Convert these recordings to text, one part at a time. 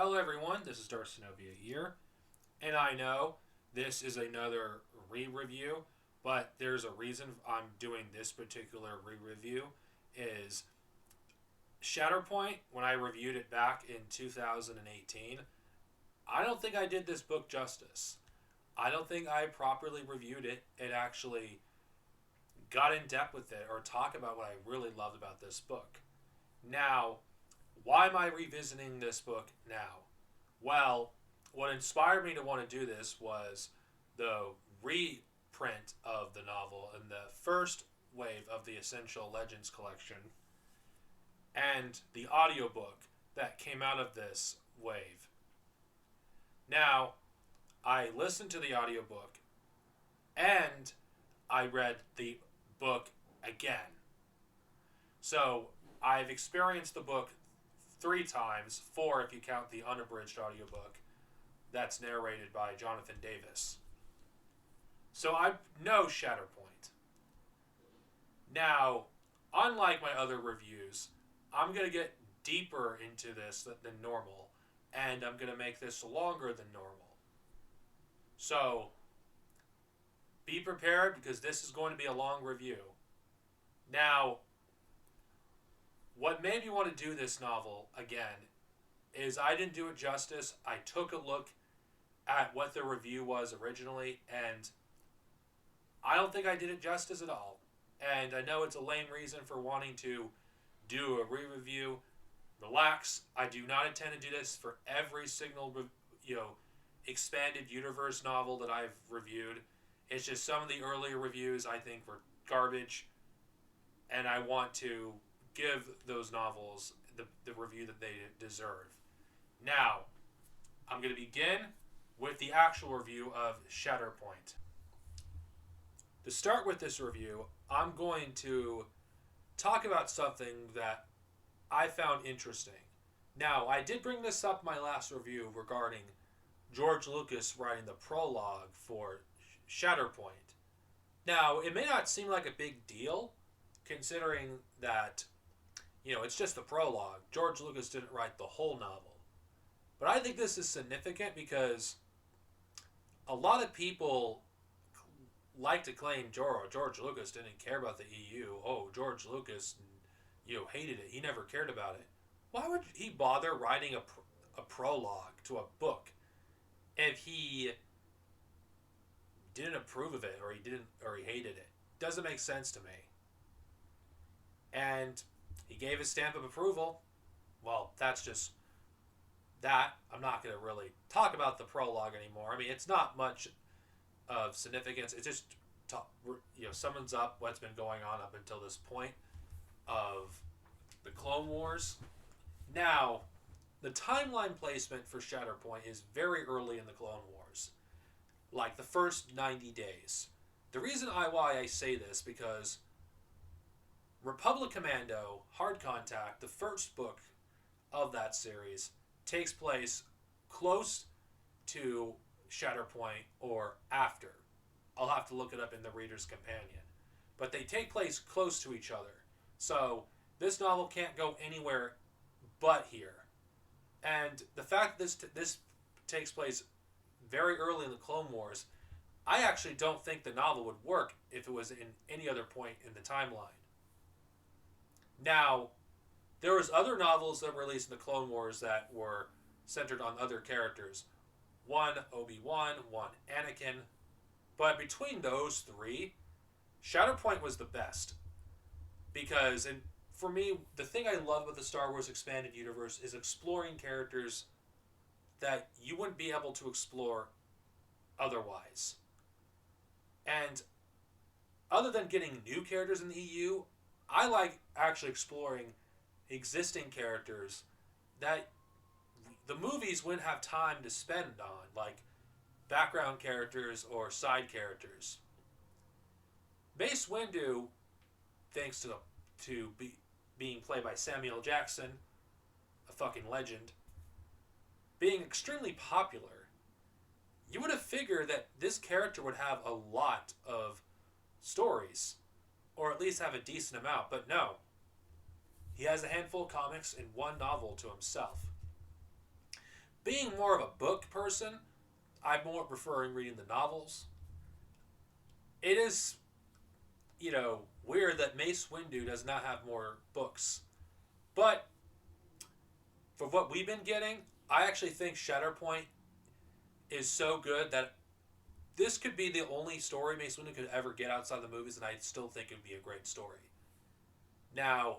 Hello everyone, this is Darcinovia here, and I know this is another re-review, but there's a reason I'm doing this particular re-review. Is Shatterpoint, when I reviewed it back in 2018, I don't think I did this book justice. I don't think I properly reviewed it and actually got in depth with it or talk about what I really loved about this book. Now, why am I revisiting this book now? Well, what inspired me to want to do this was the reprint of the novel in the first wave of the Essential Legends collection and the audiobook that came out of this wave. Now, I listened to the audiobook and I read the book again. So, I've experienced the book 3 times, 4 if you count the unabridged audiobook that's narrated by Jonathan Davis. So I know Shatterpoint. Now, unlike my other reviews, I'm going to get deeper into this than normal, and I'm going to make this longer than normal. So, be prepared because this is going to be a long review. Now, what made me want to do this novel again is I didn't do it justice. I took a look at what the review was originally, and I don't think I did it justice at all. And I know it's a lame reason for wanting to do a re-review. Relax. I do not intend to do this for every single, expanded universe novel that I've reviewed. It's just some of the earlier reviews I think were garbage, and I want to give those novels the review that they deserve. Now, I'm going to begin with the actual review of Shatterpoint. To start with this review, I'm going to talk about something that I found interesting. Now, I did bring this up in my last review regarding George Lucas writing the prologue for Shatterpoint. Now, it may not seem like a big deal, considering that it's just the prologue. George Lucas didn't write the whole novel. But I think this is significant because a lot of people like to claim George Lucas didn't care about the EU. Oh, George Lucas, hated it. He never cared about it. Why would he bother writing a prologue to a book if he didn't approve of it or he hated it? Doesn't make sense to me. And he gave his stamp of approval. Well, that's just that. I'm not going to really talk about the prologue anymore. I mean, it's not much of significance. It just sums up what's been going on up until this point of the Clone Wars. Now, the timeline placement for Shatterpoint is very early in the Clone Wars, like the first 90 days. The reason why I say this because Republic Commando Hard Contact, the first book of that series, takes place close to Shatterpoint or after. I'll have to look it up in the Reader's Companion. But they take place close to each other. So this novel can't go anywhere but here. And the fact that this takes place very early in the Clone Wars, I actually don't think the novel would work if it was in any other point in the timeline. Now, there was other novels that were released in the Clone Wars that were centered on other characters. One Obi-Wan, one Anakin. But between those 3, Shatterpoint was the best. Because, and for me, the thing I love about the Star Wars Expanded Universe is exploring characters that you wouldn't be able to explore otherwise. And other than getting new characters in the EU, I like actually exploring existing characters that the movies wouldn't have time to spend on, like background characters or side characters. Mace Windu, thanks to being played by Samuel Jackson, a fucking legend, being extremely popular, you would have figured that this character would have a lot of stories, or at least have a decent amount, but no. He has a handful of comics and one novel to himself. being more of a book person, I'm more preferring reading the novels. It is, weird that Mace Windu does not have more books. But for what we've been getting, I actually think Shutterpoint is so good that this could be the only story Mace Windu could ever get outside the movies, and I still think it would be a great story. Now,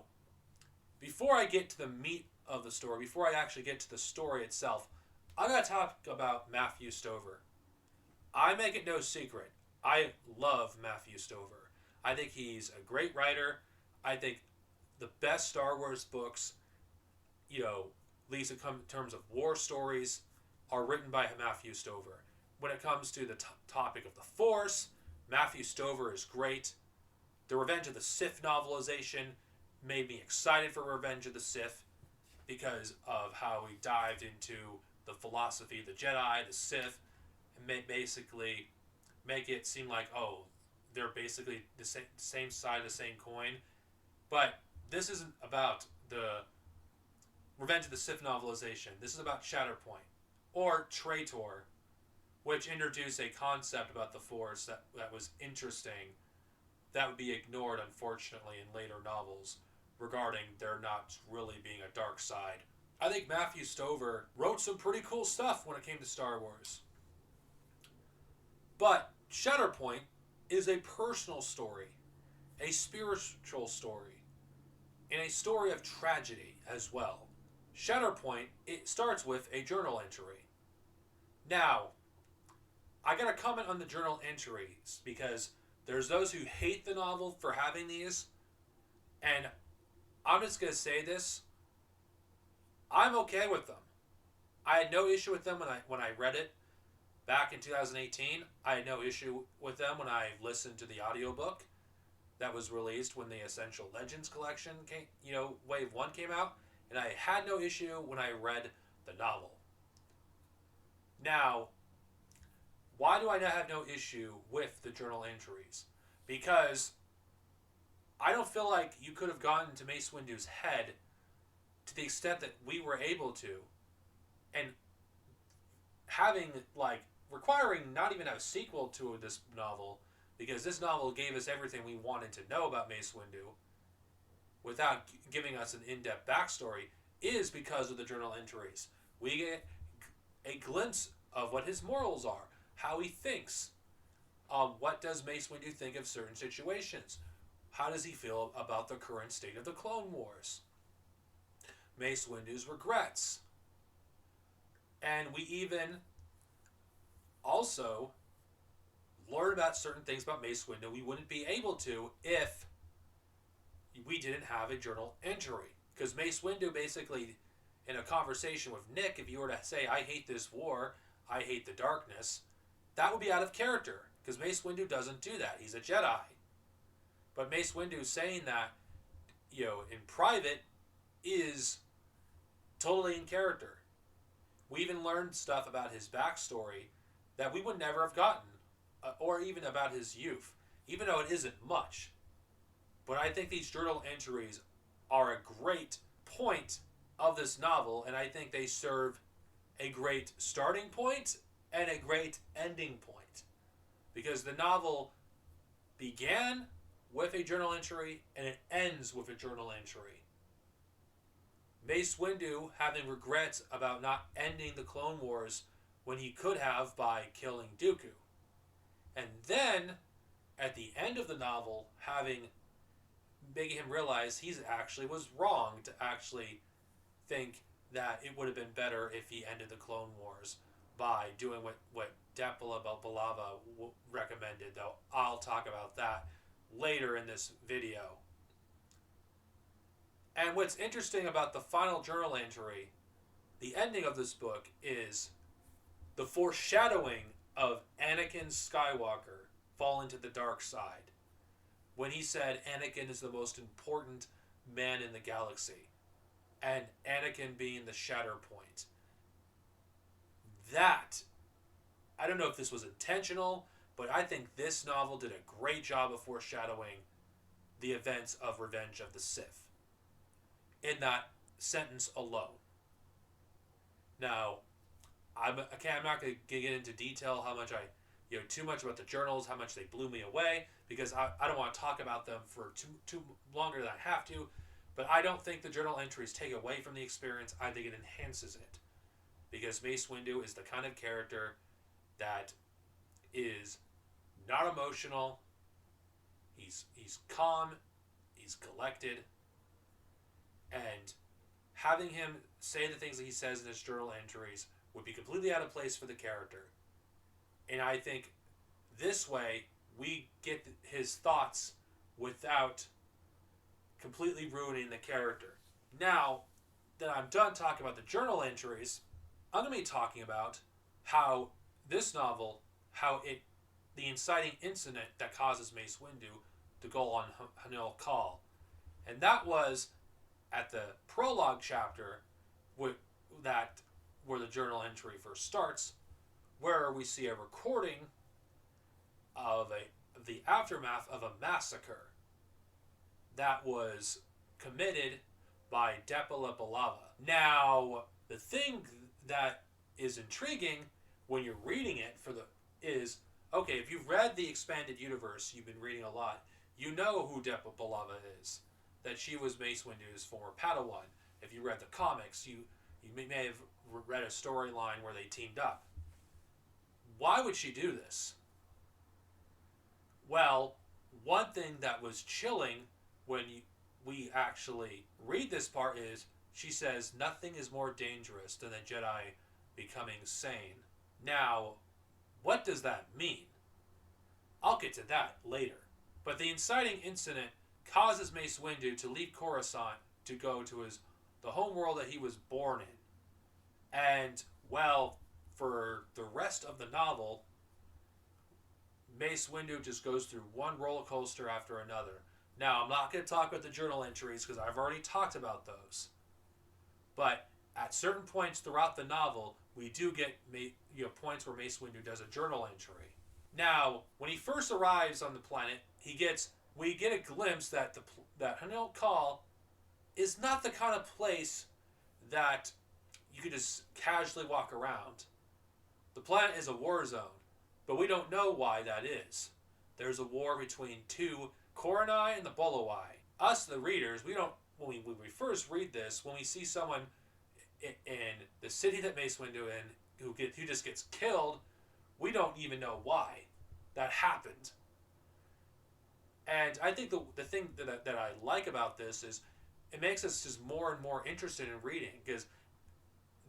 before I get to the meat of the story, before I actually get to the story itself, I gotta talk about Matthew Stover. I make it no secret, I love Matthew Stover. I think he's a great writer. I think the best Star Wars books, at least in terms of war stories, are written by Matthew Stover. When it comes to the topic of the Force, Matthew Stover is great. The Revenge of the Sith novelization made me excited for Revenge of the Sith because of how he dived into the philosophy of the Jedi, the Sith, and basically make it seem like, oh, they're basically the same side of the same coin. But this isn't about the Revenge of the Sith novelization. This is about Shatterpoint, or Traitor, which introduced a concept about the Force that was interesting, that would be ignored, unfortunately, in later novels regarding there not really being a dark side. I think Matthew Stover wrote some pretty cool stuff when it came to Star Wars. But Shatterpoint is a personal story, a spiritual story, and a story of tragedy as well. Shatterpoint, it starts with a journal entry. Now, I gotta comment on the journal entries because there's those who hate the novel for having these, and I'm just gonna say this: I'm okay with them. I had no issue with them when I read it back in 2018. I had no issue with them when I listened to the audiobook that was released when the Essential Legends collection came, Wave 1 came out, and I had no issue when I read the novel. Now, why do I not have no issue with the journal entries? Because I don't feel like you could have gotten to Mace Windu's head to the extent that we were able to, and having, requiring not even a sequel to this novel, because this novel gave us everything we wanted to know about Mace Windu without giving us an in-depth backstory, is because of the journal entries. We get a glimpse of what his morals are, how he thinks. What does Mace Windu think of certain situations? How does he feel about the current state of the Clone Wars? Mace Windu's regrets. And we even also learn about certain things about Mace Windu we wouldn't be able to if we didn't have a journal entry. Because Mace Windu basically, in a conversation with Nick, if you were to say, I hate this war, I hate the darkness, that would be out of character. Because Mace Windu doesn't do that. He's a Jedi. But Mace Windu saying that, in private is totally in character. We even learned stuff about his backstory that we would never have gotten, or even about his youth, even though it isn't much. But I think these journal entries are a great point of this novel, and I think they serve a great starting point and a great ending point. Because the novel began with a journal entry and it ends with a journal entry. Mace Windu having regrets about not ending the Clone Wars when he could have by killing Dooku. And then, at the end of the novel, making him realize he actually was wrong to actually think that it would have been better if he ended the Clone Wars by doing what Depala Balava recommended, though I'll talk about that later in this video. And what's interesting about the final journal entry, the ending of this book, is the foreshadowing of Anakin Skywalker falling to the dark side. When he said Anakin is the most important man in the galaxy, and Anakin being the Shatterpoint. That, I don't know if this was intentional, but I think this novel did a great job of foreshadowing the events of Revenge of the Sith in that sentence alone. Now, I'm not going to get into detail how much too much about the journals, how much they blew me away, because I don't want to talk about them for too longer than I have to. But I don't think the journal entries take away from the experience. I think it enhances it, because Mace Windu is the kind of character that is not emotional. He's calm, he's collected, and having him say the things that he says in his journal entries would be completely out of place for the character. And I think this way we get his thoughts without completely ruining the character. Now that I'm done talking about the journal entries, I'm going to be talking about how this novel, the inciting incident that causes Mace Windu to go on Hanil Kal. And that was at the prologue chapter where the journal entry first starts, where we see a recording of the aftermath of a massacre that was committed by Depala Balava. Now, the thing that is intriguing when you're reading it is, okay, if you've read the expanded universe, you've been reading a lot, you know who Depala Balava is. That she was Mace Windu's former Padawan. If you read the comics, you may have read a storyline where they teamed up. Why would she do this? Well, one thing that was chilling when we actually read this part is she says nothing is more dangerous than a Jedi becoming sane. Now, what does that mean? I'll get to that later. But the inciting incident causes Mace Windu to leave Coruscant to go to the home world that he was born in. And, well, for the rest of the novel, Mace Windu just goes through one roller coaster after another. Now, I'm not going to talk about the journal entries because I've already talked about those. But at certain points throughout the novel, we do get points where Mace Windu does a journal entry. Now, when he first arrives on the planet, we get a glimpse that that Hanil Kal is not the kind of place that you could just casually walk around. The planet is a war zone, but we don't know why that is. There's a war between two Koronai and the Bolowai. Us, the readers, we don't. When we first read this, when we see someone in the city that Mace Windu in who just gets killed, we don't even know why that happened. And I think the thing that I like about this is it makes us just more and more interested in reading, because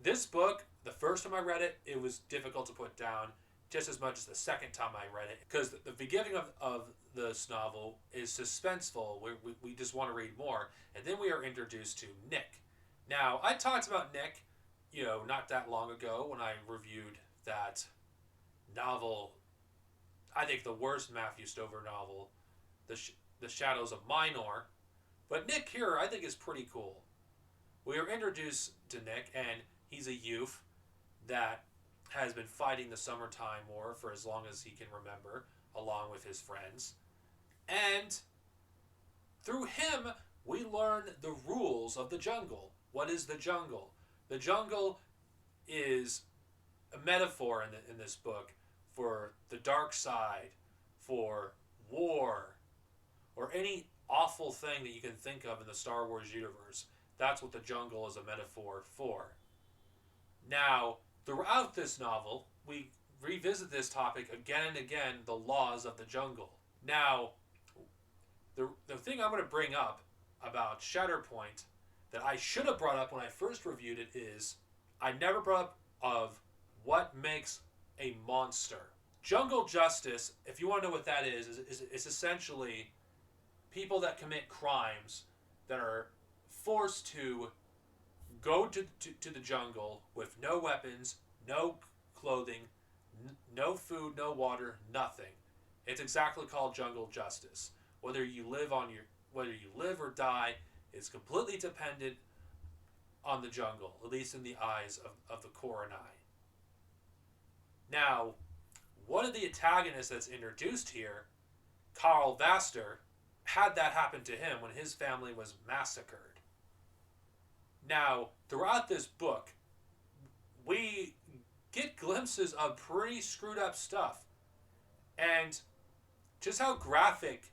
this book, the first time I read it, it was difficult to put down just as much as the second time I read it, because the beginning of this novel is suspenseful. We just want to read more, and then we are introduced to Nick. Now, I talked about Nick, not that long ago when I reviewed that novel, I think the worst Matthew Stover novel, The Shadows of Minor. But Nick here, I think, is pretty cool. We are introduced to Nick, and he's a youth that has been fighting the Summertime War for as long as he can remember, along with his friends. And through him, we learn the rules of the jungle. What is the jungle? The jungle is a metaphor in this book for the dark side, for war, or any awful thing that you can think of in the Star Wars universe. That's what the jungle is a metaphor for. Now, throughout this novel, we revisit this topic again and again, the laws of the jungle. Now, the thing I'm going to bring up about Shutterpoint that I should have brought up when I first reviewed it is I never brought up of what makes a monster. Jungle justice, if you want to know what that is essentially people that commit crimes that are forced to go to the jungle with no weapons, no clothing, no food, no water, nothing. It's exactly called jungle justice. Whether you live or die is completely dependent on the jungle, at least in the eyes of the Koronai. Now, one of the antagonists that's introduced here, Karl Vaster, had that happen to him when his family was massacred. Now, throughout this book, we get glimpses of pretty screwed up stuff. And just how graphic,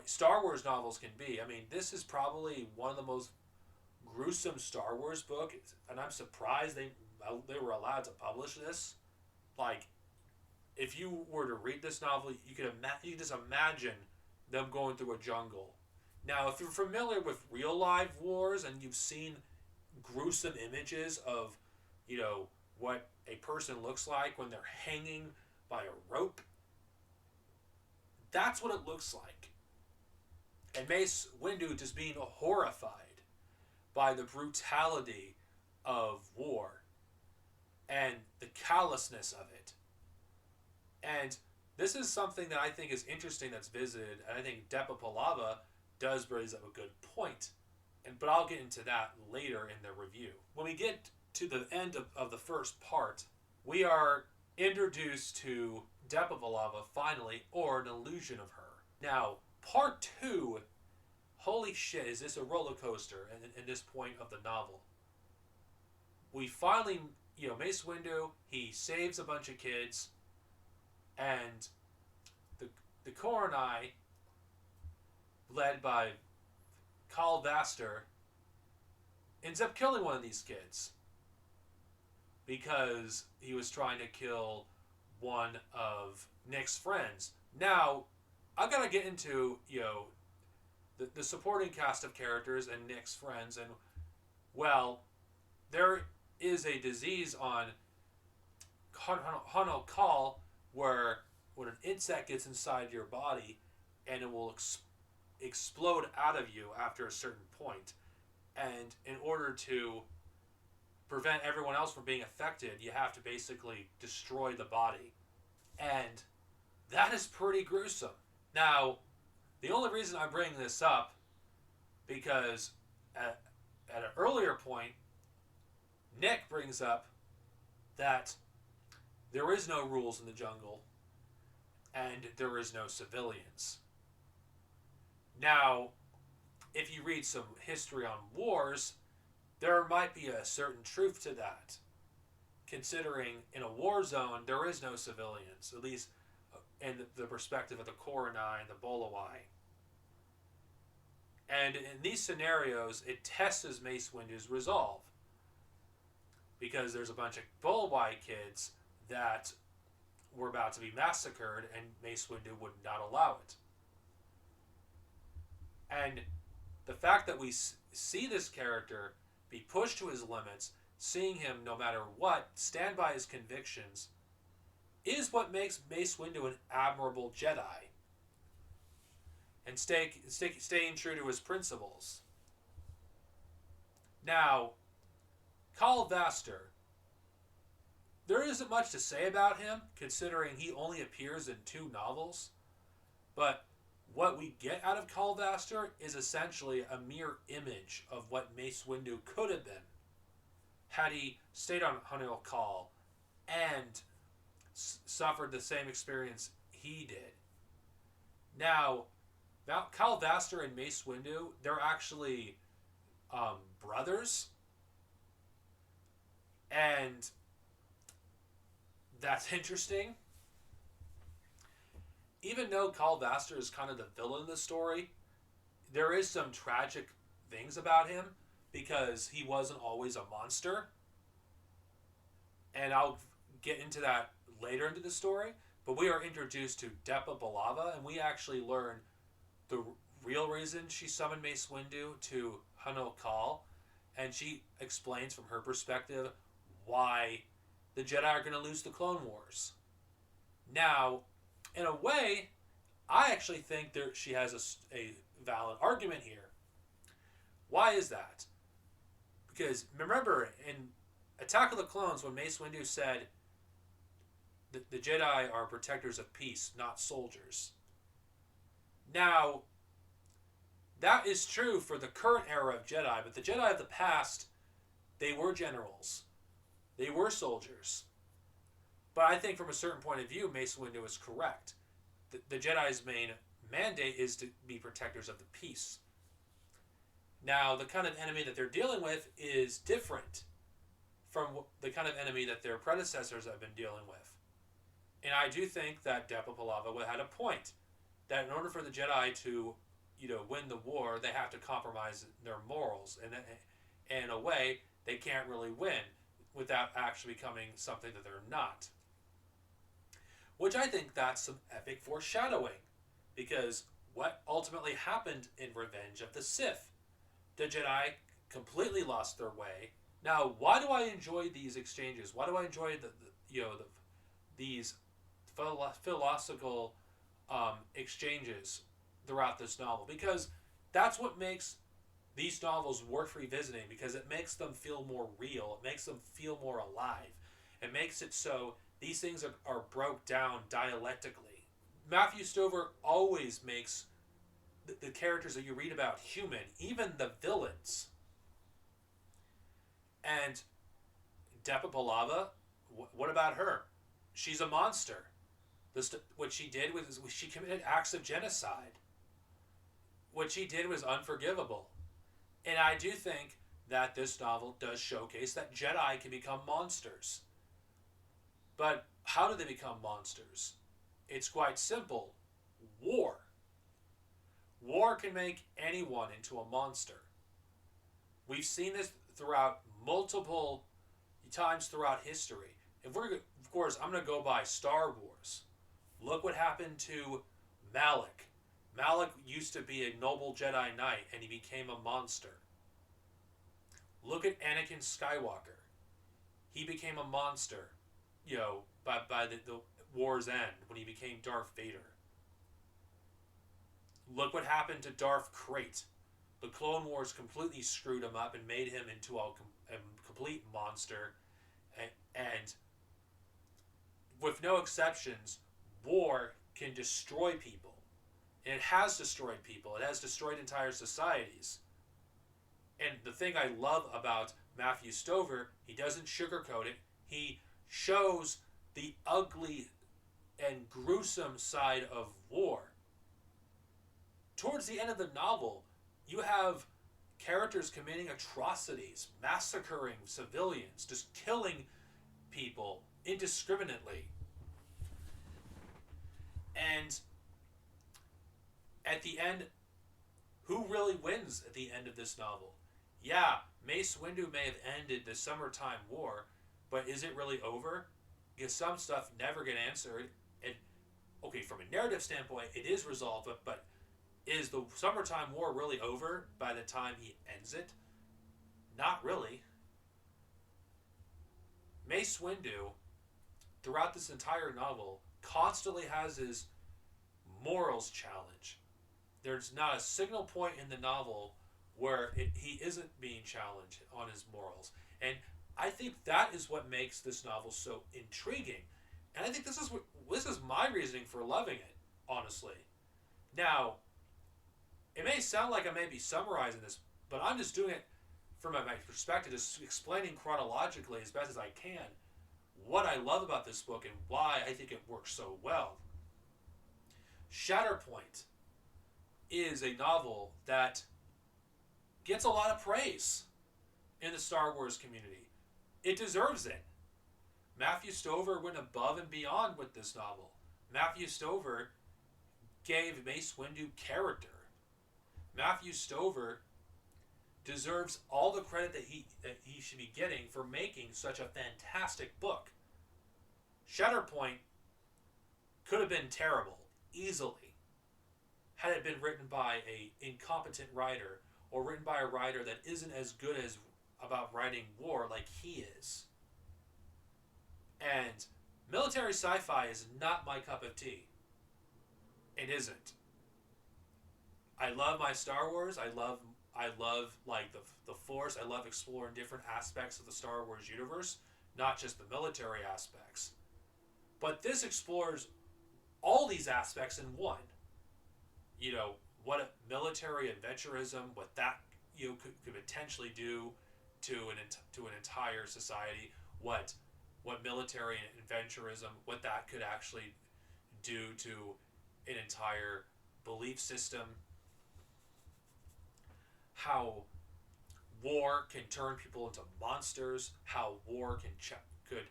Star Wars novels can be. I mean, this is probably one of the most gruesome Star Wars books, and I'm surprised they were allowed to publish this. Like, if you were to read this novel, you could just imagine them going through a jungle. Now, if you're familiar with real life wars and you've seen gruesome images of, what a person looks like when they're hanging by a rope, that's what it looks like. And Mace Windu just being horrified by the brutality of war and the callousness of it. And this is something that I think is interesting that's visited, and I think Depa Palava does raise up a good point. But I'll get into that later in the review. When we get to the end of the first part, we are introduced to Depa Palava finally, or an illusion of her. Now, part 2, holy shit, is this a roller coaster in this point of the novel. We finally, Mace Windu, he saves a bunch of kids, and the Coronai, led by Cal Vaster, ends up killing one of these kids because he was trying to kill one of Nick's friends. Now, I've got to get into, the supporting cast of characters and Nick's friends, and, well, there is a disease on Hano Kal where when an insect gets inside your body and it will explode out of you after a certain point. And in order to prevent everyone else from being affected, you have to basically destroy the body. And that is pretty gruesome. Now, the only reason I bring this up, because at an earlier point, Nick brings up that there is no rules in the jungle and there is no civilians. Now, if you read some history on wars, there might be a certain truth to that. Considering in a war zone, there is no civilians, at least in the perspective of the Coronai and the Bolawai. And in these scenarios, it tests Mace Windu's resolve. Because there's a bunch of Bolawai kids that were about to be massacred, and Mace Windu would not allow it. And the fact that we see this character be pushed to his limits, seeing him, no matter what, stand by his convictions, is what makes Mace Windu an admirable Jedi. And staying true to his principles. Now, Cal Vaster, there isn't much to say about him, considering he only appears in 2 novels. But what we get out of Cal Vaster is essentially a mere image of what Mace Windu could have been had he stayed on Hano Kal and suffered the same experience he did. Now, Cal Vaster and Mace Windu, they're actually brothers. And that's interesting. Even though Cal Vaster is kind of the villain in the story, there is some tragic things about him because he wasn't always a monster. And I'll get into that later into the story. But we are introduced to Depa Palava, and we actually learn the real reason she summoned Mace Windu to Hano Kal. And she explains from her perspective why the Jedi are going to lose the Clone Wars. Now, in a way, I actually think she has a valid argument here. Why is that? Because remember, in Attack of the Clones, when Mace Windu said the Jedi are protectors of peace, not soldiers. Now, that is true for the current era of Jedi, but the Jedi of the past, they were generals. They were soldiers. But I think from a certain point of view, Mace Windu is correct. The Jedi's main mandate is to be protectors of the peace. Now, the kind of enemy that they're dealing with is different from the kind of enemy that their predecessors have been dealing with. And I do think that Depa Palava had a point that in order for the Jedi to, win the war, they have to compromise their morals, and in a way, they can't really win without actually becoming something that they're not. Which I think that's some epic foreshadowing, because what ultimately happened in Revenge of the Sith? The Jedi completely lost their way. Now, why do I enjoy these exchanges? Why do I enjoy these philosophical exchanges throughout this novel? Because that's what makes these novels worth revisiting, because it makes them feel more real. It makes them feel more alive. It makes it so these things are broke down dialectically. Matthew Stover always makes the characters that you read about human, even the villains. And Depa Palava, what about her? She's a monster. What she did was she committed acts of genocide. What she did was unforgivable. And I do think that this novel does showcase that Jedi can become monsters. But how do they become monsters? It's quite simple. War. War can make anyone into a monster. We've seen this throughout multiple times throughout history. Of course, I'm going to go by Star Wars. Look what happened to Malak. Malak used to be a noble Jedi Knight, and he became a monster. Look at Anakin Skywalker. He became a monster, by the war's end, when he became Darth Vader. Look what happened to Darth Krayt. The Clone Wars completely screwed him up and made him into a complete monster. And with no exceptions, war can destroy people. And it has destroyed people. It has destroyed entire societies. And the thing I love about Matthew Stover, he doesn't sugarcoat it. He shows the ugly and gruesome side of war. Towards the end of the novel, you have characters committing atrocities, massacring civilians, just killing people indiscriminately. And at the end, who really wins at the end of this novel? Yeah, Mace Windu may have ended the summertime war, but is it really over? Because some stuff never get answered. And okay, from a narrative standpoint, it is resolved, but is the summertime war really over by the time he ends it? Not really. Mace Windu, throughout this entire novel, constantly has his morals challenged. There's not a single point in the novel where he isn't being challenged on his morals. And I think that is what makes this novel so intriguing. And I think this is my reasoning for loving it, honestly. Now, it may sound like I may be summarizing this, but I'm just doing it from my perspective, just explaining chronologically as best as I can what I love about this book and why I think it works so well. Shutterpoint is a novel that gets a lot of praise in the Star Wars community. It deserves it. Matthew Stover went above and beyond with this novel. Matthew Stover gave Mace Windu character. Matthew Stover deserves all the credit that he should be getting for making such a fantastic book. Shutterpoint could have been terrible, easily, had it been written by an incompetent writer or written by a writer that isn't as good as about writing war like he is. And military sci-fi is not my cup of tea. It isn't. I love my Star Wars. I love like the Force. I love exploring different aspects of the Star Wars universe, not just the military aspects. But this explores all these aspects in one. What a military adventurism, what that could potentially do to an entire society, what military adventurism, what that could actually do to an entire belief system, how war can turn people into monsters, how war could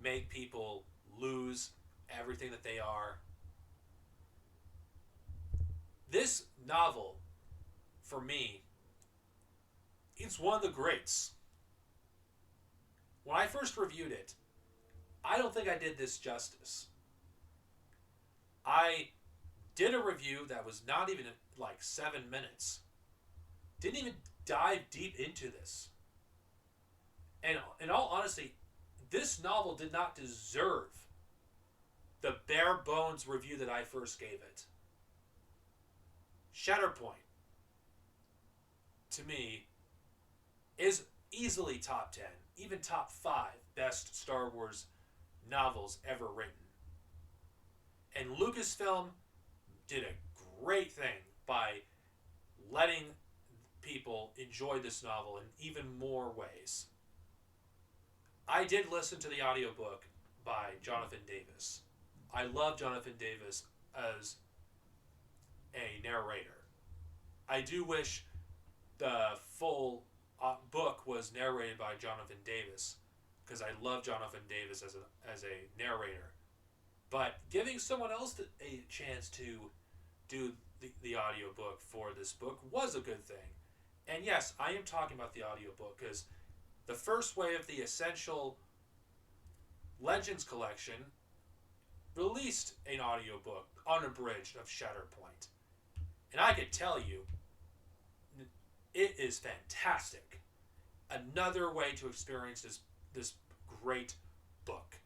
make people lose everything that they are. This novel, for me, it's one of the greats. When I first reviewed it, I don't think I did this justice. I did a review that was not even like 7 minutes. Didn't even dive deep into this. And in all honesty, this novel did not deserve the bare bones review that I first gave it. Shutterpoint, to me, is easily top 10, even top 5 best Star Wars novels ever written. And Lucasfilm did a great thing by letting people enjoy this novel in even more ways. I did listen to the audiobook by Jonathan Davis. I love Jonathan Davis as a narrator. I do wish the full book was narrated by Jonathan Davis, because I love Jonathan Davis as a narrator. But giving someone else a chance to do the audiobook for this book was a good thing. And yes, I am talking about the audiobook because the first wave of the Essential Legends collection released an audiobook unabridged of Shutterpoint. And I can tell you, it is fantastic. Another way to experience this great book.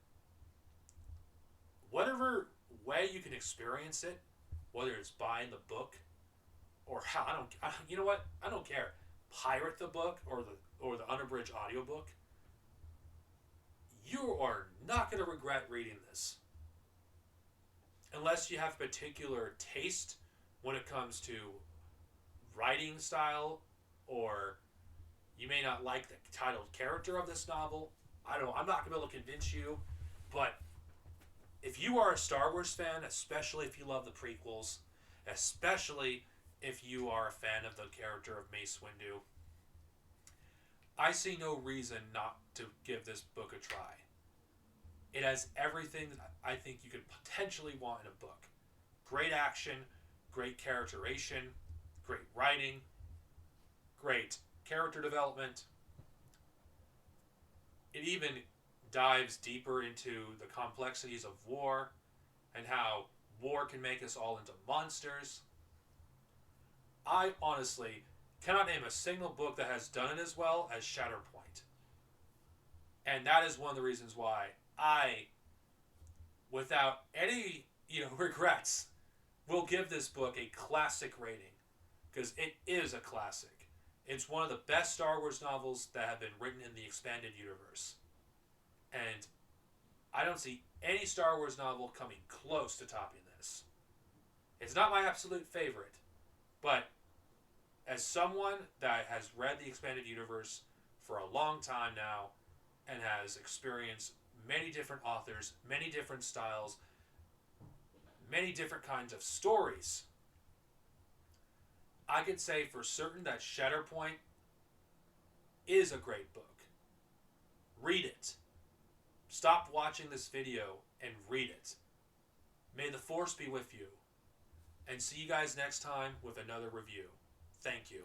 Whatever way you can experience it, whether it's buying the book or how, you know what? I don't care. Pirate the book or the unabridged audiobook. You are not going to regret reading this. Unless you have a particular taste when it comes to writing style, or you may not like the titled character of this novel. I don't know. I'm not going to be able to convince you, but if you are a Star Wars fan, especially if you love the prequels, especially if you are a fan of the character of Mace Windu, I see no reason not to give this book a try. It has everything I think you could potentially want in a book. Great action, great characterization, great writing, great character development. It even dives deeper into the complexities of war and how war can make us all into monsters. I honestly cannot name a single book that has done it as well as Shutterpoint. And that is one of the reasons why I, without any regrets, will give this book a classic rating. Because it is a classic. It's one of the best Star Wars novels that have been written in the expanded universe. And I don't see any Star Wars novel coming close to topping this. It's not my absolute favorite, but as someone that has read the expanded universe for a long time now and has experienced many different authors, many different styles, many different kinds of stories, I can say for certain that Shutterpoint is a great book. Read it. Stop watching this video and read it. May the Force be with you. And see you guys next time with another review. Thank you.